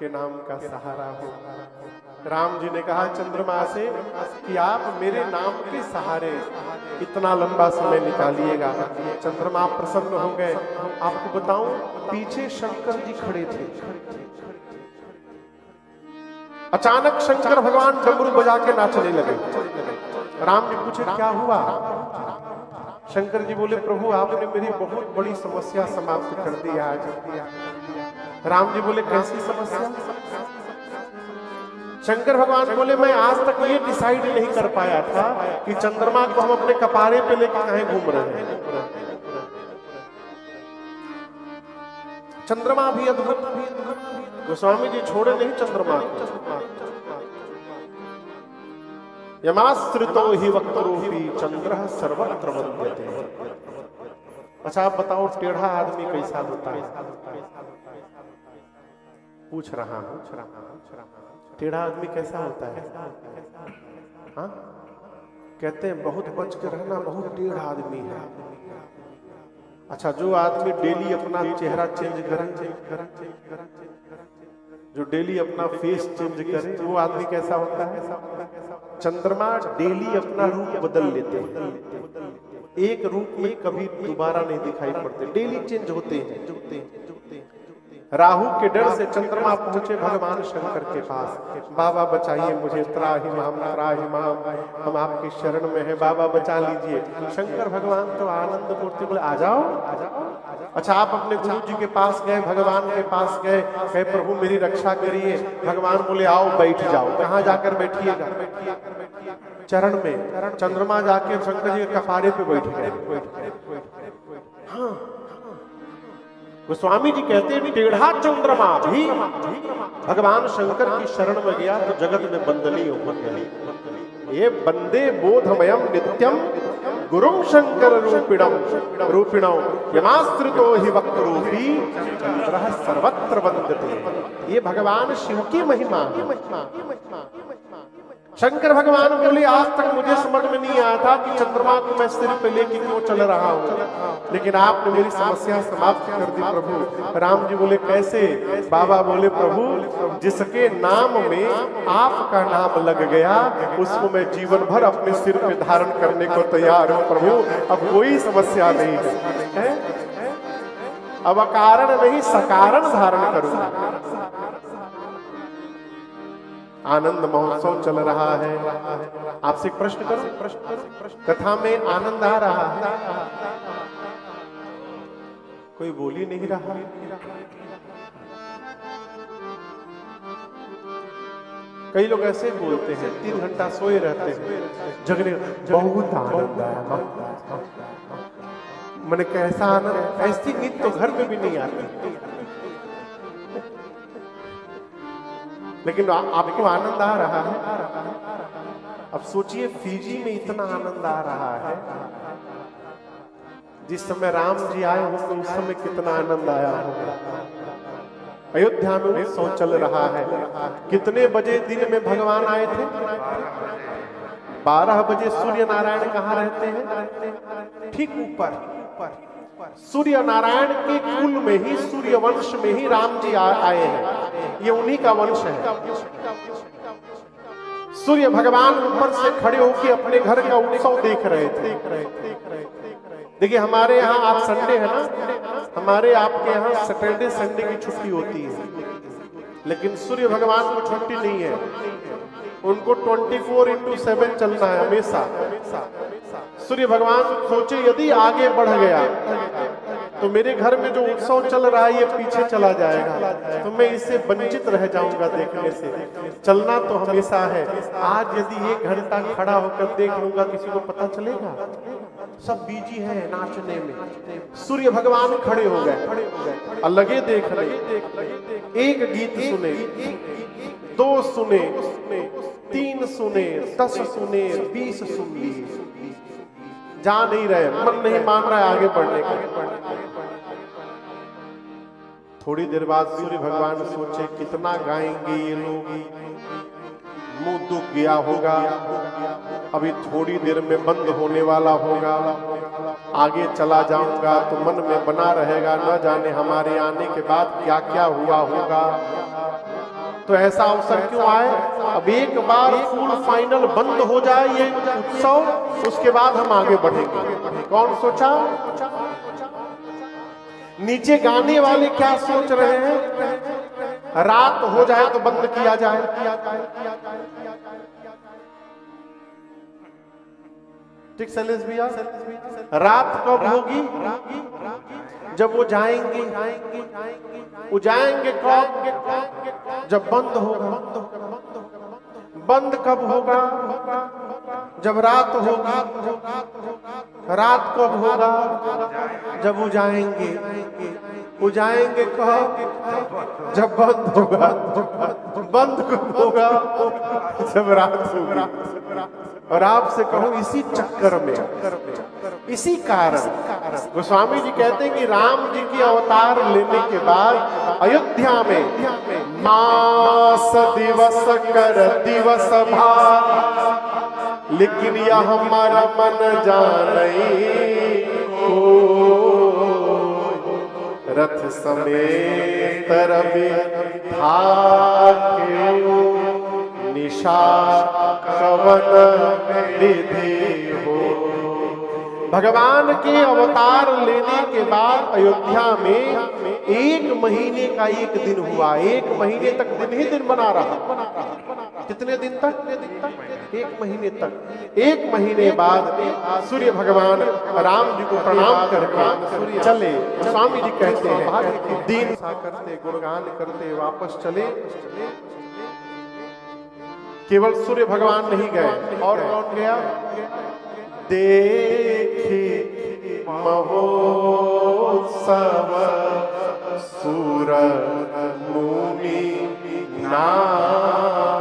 के नाम का सहारा हो। राम जी ने कहा चंद्रमा से कि आप मेरे नाम के सहारे इतना लंबा समय निकालिएगा। चंद्रमा प्रसन्न हो गए। आपको बताऊं, पीछे शंकर जी खड़े थे। अचानक शंकर भगवान डमरू बजा के नाचने लगे। राम जी पूछे क्या हुआ? शंकर जी बोले प्रभु आपने मेरी बहुत बड़ी समस्या समाप्त कर दी आज। राम जी बोले कैसी समस्या? शंकर भगवान बोले मैं आज तक ये डिसाइड नहीं कर पाया था कि चंद्रमा को हम अपने कपारे पे लेकर कहीं घूम रहे हैं। चंद्रमा भी अद्भुत। गोस्वामी जी छोड़े नहीं चंद्रमा को। यमाश्रितो हि वक्तरूपी चंद्रः सर्वत्र वन्द्यते। अच्छा आप बताओ टेढ़ा आदमी कैसा होता है? पूछ रहा हूं। टेढ़ा आदमी कैसा होता है? हाँ कहते हैं बहुत बच के रहना, बहुत टेढ़ा आदमी है। अच्छा जो आदमी डेली अपना चेहरा चेंज करे, जो डेली अपना फेस चेंज करे, वो आदमी कैसा होता है? चंद्रमा डेली अपना रूप बदल लेते हैं, एक रूप में कभी दोबारा नहीं दिखाई पड़ते, डेली चेंज होते हैं। राहु के डर से चंद्रमा पहुंचे भगवान शंकर के पास। बाबा बचाइए मुझे, त्राहिमाम त्राहिमाम, हम आपकी शरण में हैं, बाबा बचा लीजिए। शंकर भगवान तो आनंद मूर्ति बोले आ जाओ। अच्छा आप अपने गुरु जी के पास गए, भगवान के पास गए, कहे प्रभु मेरी रक्षा करिए। भगवान बोले आओ बैठ जाओ। कहाँ जाकर बैठिएगा? चरण में। चंद्रमा जाके शंकर जी के कपारे पे बैठ गए। हाँ गोस्वामी जी कहते हैं टेढ़ा चंद्रमा भी भगवान शंकर की शरण में गया तो जगत में बंदनी हो गई। ये बंदे बोधमयम नित्यम गुरुम शंकर रूपिणम यमाश्रितो हि वक्तरूपी चंद्रः सर्वत्र वन्दते। ये भगवान शिव की महिमा है। शंकर भगवान बोले आज तक मुझे समझ में नहीं आया था कि चंद्रमा को मैं सिर पे लेके क्यों चल रहा हूँ, लेकिन आपने मेरी समस्या समाप्त कर दी प्रभु। राम जी बोले कैसे? बाबा बोले प्रभु जिसके नाम में आपका नाम लग गया उसको मैं जीवन भर अपने सिर पे धारण करने को तैयार हूँ प्रभु। अब कोई समस्या नहीं है, अब अकारण नहीं सकारण धारण करूंगा। आनंद महोत्सव चल रहा है। आपसे एक प्रश्न करूं? कथा में आनंद आ रहा है, कोई बोल ही नहीं रहा। कई लोग ऐसे बोलते हैं 3 घंटा सोए रहते हैं, जगने बहुत आनंद आया। मैंने कैसा आनंद? ऐसी नींद तो घर में भी नहीं आती, लेकिन आपको आनंद आ रहा है। अब सोचिए फिजी में इतना आनंद आ रहा है, जिस समय राम जी आए होंगे उस समय कितना आनंद आया होगा। अयोध्या में उत्सव चल रहा है। कितने बजे दिन में भगवान आए थे? 12 बजे। सूर्य नारायण कहाँ रहते हैं? ठीक ऊपर। सूर्य नारायण के कुल में ही, सूर्य वंश में ही राम जी आए हैं। ये उन्हीं का वंश है। सूर्य भगवान ऊपर से खड़े होकर अपने घर का उत्सव देख रहे थे। देखिए हमारे यहाँ आज संडे है ना, हमारे आपके यहाँ सैटरडे संडे की छुट्टी होती है, लेकिन सूर्य भगवान को छुट्टी नहीं है। उनको 24/7 चलना है हमेशा। सूर्य भगवान सोचे यदि आगे बढ़ गया तो मेरे घर में जो उत्सव चल रहा है ये पीछे चला जाएगा, तो मैं इससे वंचित रह जाऊंगा देखने से। चलना तो हमेशा है। आज यदि 1 घंटा खड़ा होकर देख लूंगा किसी को पता चलेगा? सब बिजी है नाचने में। सूर्य भगवान खड़े हो गए और लगे देख रहे। एक गीत सुने, 2 सुने, 3 सुने, 10 सुने, 20 सुन लिए, जा नहीं रहे, मन नहीं मान रहा है आगे बढ़ने का। थोड़ी देर बाद सूर्य भगवान सोचे कितना गाएंगे ये लोग, मुंह दुख गया होगा, अभी थोड़ी देर में बंद होने वाला होगा, आगे चला जाऊंगा तो मन में बना रहेगा न जाने हमारे आने के बाद क्या क्या हुआ होगा। तो ऐसा अवसर क्यों आए? अब एक बार फुल फाइनल बंद हो जाए ये उत्सव, उसके बाद हम आगे बढ़ेंगे। कौन सोचा? नीचे गाने वाले क्या सोच रहे हैं? रात हो जाए तो बंद किया जाए। ठीक शैलेश भैया, रात कब होगी? जब वो जाएंगे। वो जाएंगे कब? जब बंद होगा। बंद कब होगा? जब रात होगी। रात कब होगा? जब वो जाएंगे। वो जाएंगे कब? जब बंद होगा। बंद कब होगा? जब रात होगी। और आपसे कहूं इसी चक्कर में, इसी कारण गोस्वामी जी कहते हैं कि राम जी की अवतार लेने के बाद अयोध्या में मास दिवस कर दिवस भा, लेकिन यह हमारा मन जानई रथ समेत रवि निशा कवन विधि हो। भगवान के अवतार लेने के बाद अयोध्या में 1 महीने का एक दिन हुआ। 1 महीने तक दिन ही दिन बना रहा। कितने दिन तक? 1 महीने तक। 1 महीने बाद सूर्य भगवान राम जी को प्रणाम करके चले। स्वामी जी कहते हैं दिन करते गुणगान करते वापस चले। केवल सूर्य भगवान नहीं गए, और कौन गया? देखी महोत्सव सूर मुनि नागा।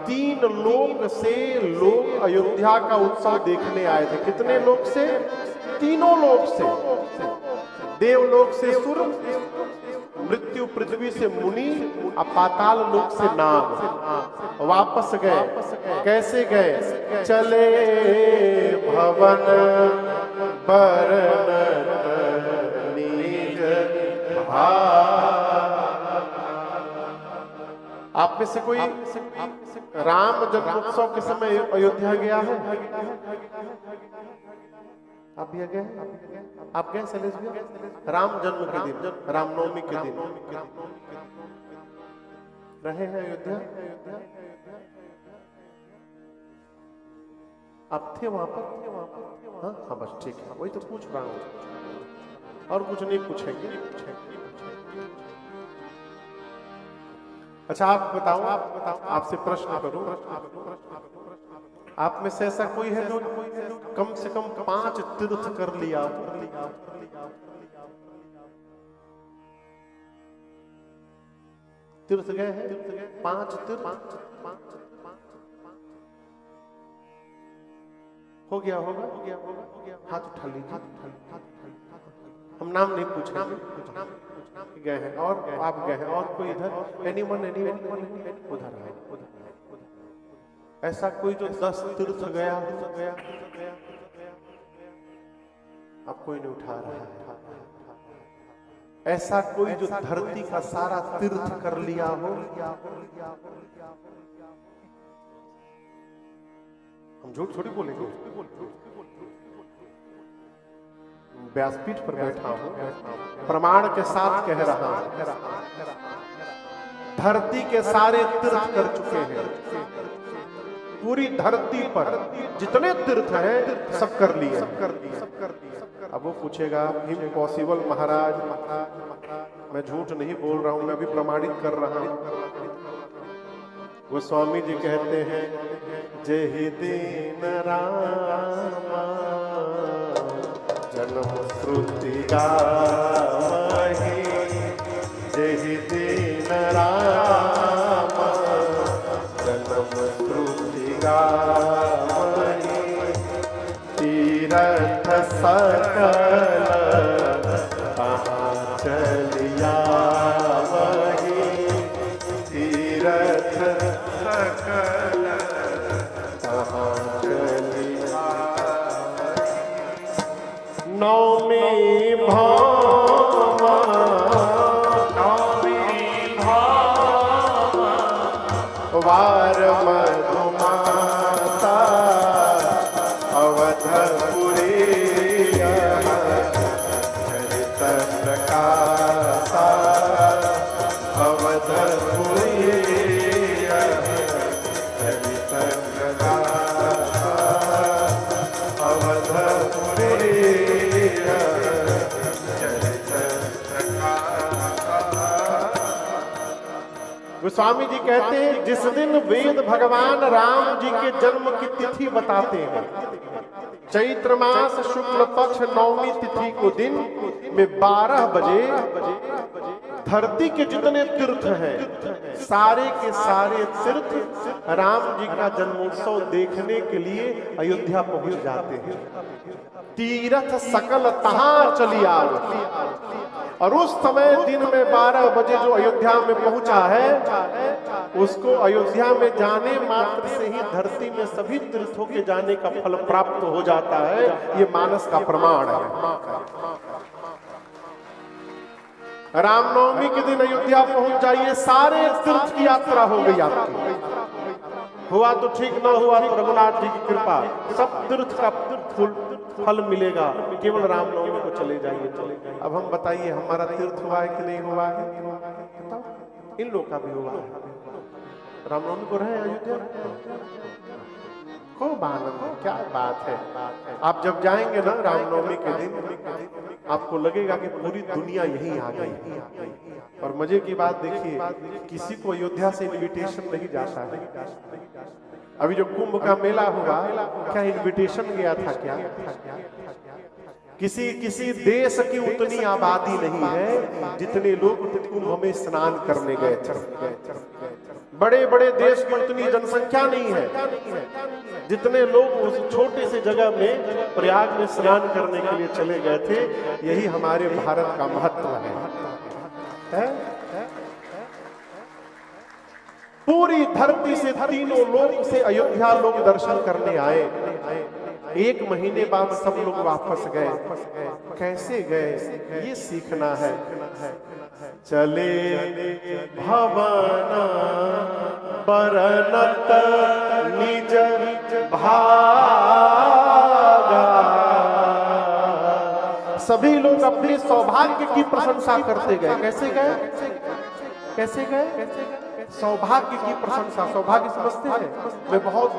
3 लोक से लोग अयोध्या का उत्सव देखने आए थे। कितने लोक से? तीनों लोक से। देवलोक से सुर, मृत्यु पृथ्वी से मुनि, और पाताल लोक से नाग। वापस गए। कैसे गए? चले भवन बरन निज आप में से कोई राम जन्मोत्सव के समय अयोध्या गया है? आप भी गए? आप गए शैलेश भैया? राम जन्म के दिन, रामनवमी के दिन रहे हैं अयोध्या? आप थे वहां पर? हाँ हाँ, बस ठीक है, वही तो पूछ रहा हूँ, और कुछ नहीं पूछेंगे। अच्छा आप बताओ, आपसे प्रश्न करूं, आप में से ऐसा कोई है जो कम से कम 5 तीर्थ कर लिया? तीर्थ गए हैं? 5 तीर्थ हो गया होगा? हाथ उठा लीजिए। हम नाम नहीं पूछेंगे। गए हैं? और आप गए हैं? और कोई इधर? एनीवन उधर है? ऐसा कोई जो 10 तीर्थ गया? अब कोई नहीं उठा रहा है। ऐसा कोई जो धरती का सारा तीर्थ कर लिया हो? हम झूठ थोड़ी बोलेंगे। व्यासपीठ पर बैठा हूं, प्रमाण के साथ कह रहा हूं, धरती के सारे तीर्थ कर चुके हैं। पूरी धरती पर जितने तीर्थ हैं सब कर लिए। अब वो पूछेगा इम्पॉसिबल महाराज, मैं झूठ नहीं बोल रहा हूं, मैं भी प्रमाणित कर रहा हूं। वो स्वामी जी कहते हैं जय दीन रामा जन्म श्रुति गावहि, जय दीन रामा जन्म श्रुति गावहि, तीरथ सकल कहाँ चलिया वही, तीरथ सकल कहाँ चलिया। नौमी भाव अवार मधुमाता अवधपुरी चरित प्रकाशा अवधपुरी चरित प्रकाशा अवधपुरी गोस्वामी जी कहते हैं जिस दिन वेद भगवान राम जी के जन्म की तिथि बताते हैं, चैत्र मास शुक्ल पक्ष नवमी तिथि को दिन में 12 बजे धरती के जितने तीर्थ हैं सारे के सारे तीर्थ राम जी का जन्मोत्सव देखने के लिए अयोध्या पहुंच जाते हैं। तीर्थ सकल तहां चली आओ। और उस समय दिन में 12 बजे जो अयोध्या में पहुंचा है, उसको अयोध्या में जाने मात्र से ही धरती में सभी तीर्थों के जाने का फल प्राप्त हो जाता है। ये मानस का प्रमाण है। रामनवमी के दिन अयोध्या पहुंच जाइए, सारे तीर्थ की यात्रा हो गई आपकी। हुआ तो ठीक, ना हुआ तो रघुनाथ जी की कृपा, सब तीर्थ का फल मिलेगा। केवल रामनवमी को चले जाइए। अब हम बताइए हमारा तीर्थ हुआ है कि नहीं हुआ है? इन लोगों का भी हुआ है। रामनवमी को रहे अयोध्या, खूब आनंद, क्या बात है। आप जब जाएंगे ना रामनवमी के दिन, आपको लगेगा कि पूरी दुनिया यहीं आ गई। और मजे की बात देखिए, किसी को अयोध्या से इनविटेशन नहीं जाता है। अभी जो कुंभ का मेला हुआ, क्या इनविटेशन गया था क्या? किसी देश की उतनी आबादी नहीं है जितने लोग कुंभ में स्नान करने गए थे। बड़े बड़े देश की उतनी जनसंख्या नहीं है जितने लोग उस छोटे से जगह में प्रयाग में स्नान करने के लिए चले गए थे। यही हमारे भारत का महत्व है? पूरी धरती से तीनों लोग से अयोध्या लोग दर्शन करने आए। 1 महीने बाद सब लोग वापस गए। कैसे गए ये सीखना है। चले भवना बरनत निज भागा। सभी लोग अपने सौभाग्य की प्रशंसा करते गए। कैसे गए? कैसे गए? सौभाग्य की प्रशंसा। सौभाग्य समझते हैं? मैं बहुत